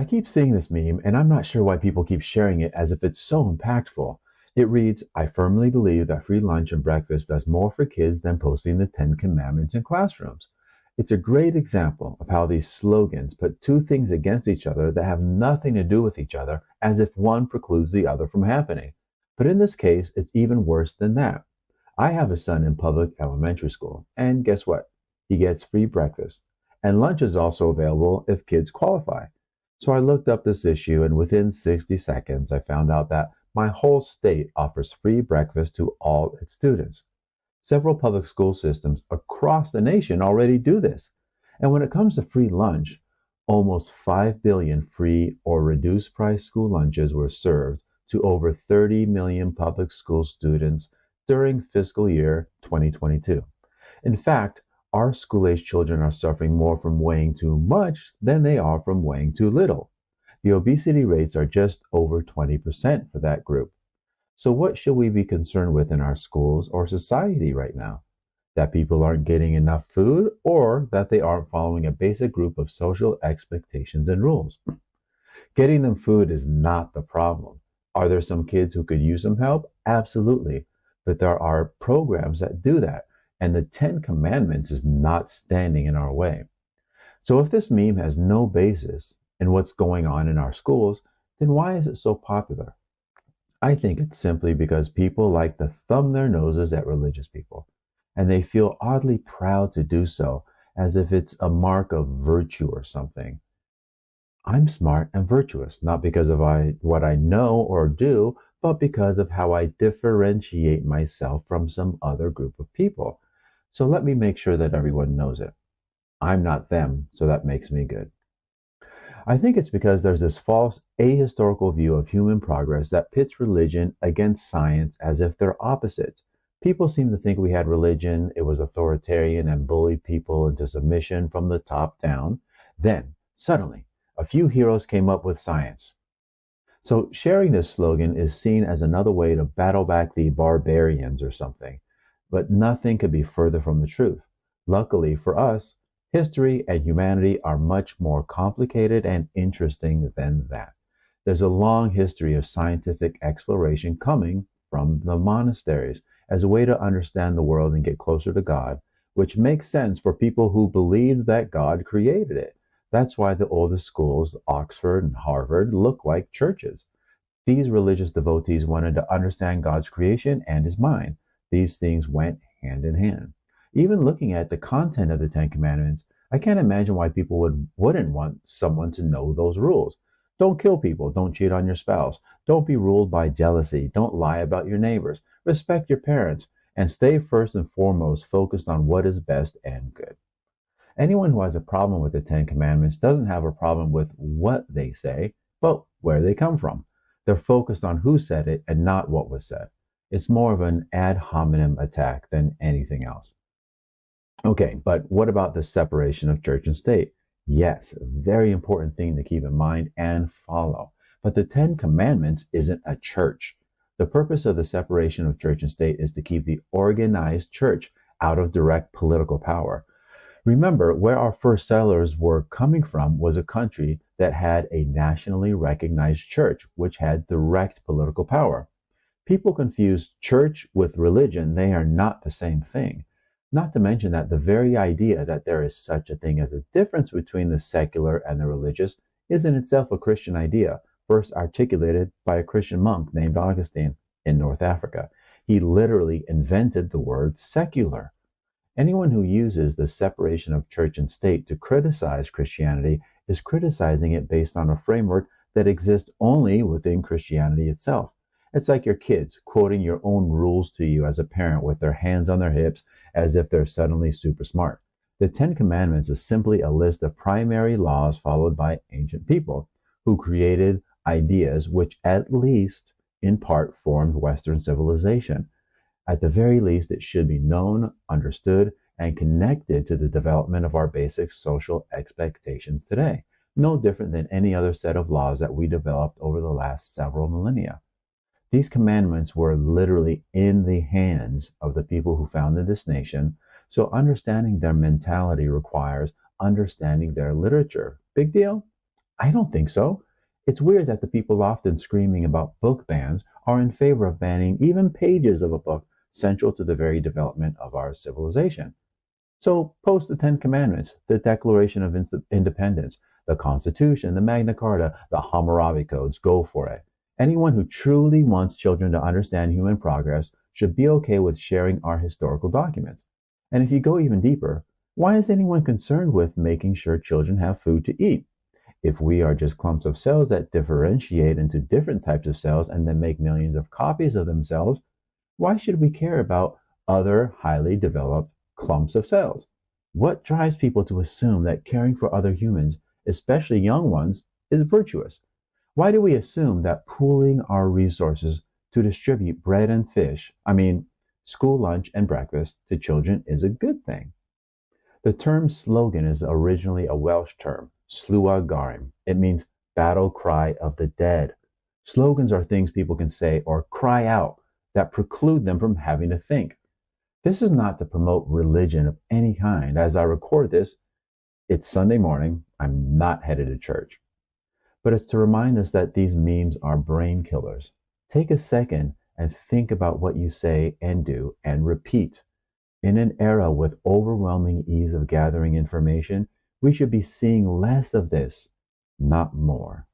I keep seeing this meme, and I'm not sure why people keep sharing it as if it's so impactful. It reads, I firmly believe that free lunch and breakfast does more for kids than posting the Ten Commandments in classrooms. It's a great example of how these slogans put two things against each other that have nothing to do with each other, as if one precludes the other from happening. But in this case, it's even worse than that. I have a son in public elementary school, and guess what? He gets free breakfast. And lunch is also available if kids qualify. So I looked up this issue, and within 60 seconds, I found out that my whole state offers free breakfast to all its students. Several public school systems across the nation already do this. And when it comes to free lunch, almost 5 billion free or reduced price school lunches were served to over 30 million public school students during fiscal year 2022. In fact, our school age children are suffering more from weighing too much than they are from weighing too little. The obesity rates are just over 20% for that group. So, what should we be concerned with in our schools or society right now? That people aren't getting enough food or that they aren't following a basic group of social expectations and rules? Getting them food is not the problem. Are there some kids who could use some help? Absolutely. But there are programs that do that, and the Ten Commandments is not standing in our way. So if this meme has no basis in what's going on in our schools, then why is it so popular? I think it's simply because people like to thumb their noses at religious people, and they feel oddly proud to do so, as if it's a mark of virtue or something. I'm smart and virtuous, not because of what I know or do, but because of how I differentiate myself from some other group of people. So let me make sure that everyone knows it. I'm not them, so that makes me good. I think it's because there's this false ahistorical view of human progress that pits religion against science as if they're opposites. People seem to think we had religion, it was authoritarian and bullied people into submission from the top down. Then, suddenly, a few heroes came up with science. So, sharing this slogan is seen as another way to battle back the barbarians or something. But nothing could be further from the truth. Luckily for us, history and humanity are much more complicated and interesting than that. There's a long history of scientific exploration coming from the monasteries as a way to understand the world and get closer to God, which makes sense for people who believed that God created it. That's why the oldest schools, Oxford and Harvard, look like churches. These religious devotees wanted to understand God's creation and his mind. These things went hand in hand. Even looking at the content of the Ten Commandments, I can't imagine why people wouldn't want someone to know those rules. Don't kill people. Don't cheat on your spouse. Don't be ruled by jealousy. Don't lie about your neighbors. Respect your parents. And stay first and foremost focused on what is best and good. Anyone who has a problem with the Ten Commandments doesn't have a problem with what they say, but where they come from. They're focused on who said it and not what was said. It's more of an ad hominem attack than anything else. Okay, but what about the separation of church and state? Yes, a very important thing to keep in mind and follow. But the Ten Commandments isn't a church. The purpose of the separation of church and state is to keep the organized church out of direct political power. Remember, where our first settlers were coming from was a country that had a nationally recognized church, which had direct political power. People confuse church with religion. They are not the same thing. Not to mention that the very idea that there is such a thing as a difference between the secular and the religious is in itself a Christian idea, first articulated by a Christian monk named Augustine in North Africa. He literally invented the word secular. Anyone who uses the separation of church and state to criticize Christianity is criticizing it based on a framework that exists only within Christianity itself. It's like your kids quoting your own rules to you as a parent with their hands on their hips as if they're suddenly super smart. The Ten Commandments is simply a list of primary laws followed by ancient people who created ideas which, at least in part, formed Western civilization. At the very least, it should be known, understood, and connected to the development of our basic social expectations today, no different than any other set of laws that we developed over the last several millennia. These commandments were literally in the hands of the people who founded this nation, so understanding their mentality requires understanding their literature. Big deal? I don't think so. It's weird that the people often screaming about book bans are in favor of banning even pages of a book central to the very development of our civilization. So post the Ten Commandments, the Declaration of Independence, the Constitution, the Magna Carta, the Hammurabi Codes, go for it. Anyone who truly wants children to understand human progress should be okay with sharing our historical documents. And if you go even deeper, why is anyone concerned with making sure children have food to eat? If we are just clumps of cells that differentiate into different types of cells and then make millions of copies of themselves, why should we care about other highly developed clumps of cells? What drives people to assume that caring for other humans, especially young ones, is virtuous? Why do we assume that pooling our resources to distribute bread and fish, school lunch and breakfast, to children is a good thing? The term slogan is originally a Welsh term, slua garim. It means battle cry of the dead. Slogans are things people can say or cry out that preclude them from having to think. This is not to promote religion of any kind. As I record this, it's Sunday morning. I'm not headed to church. But it's to remind us that these memes are brain killers. Take a second and think about what you say and do and repeat. In an era with overwhelming ease of gathering information, we should be seeing less of this, not more.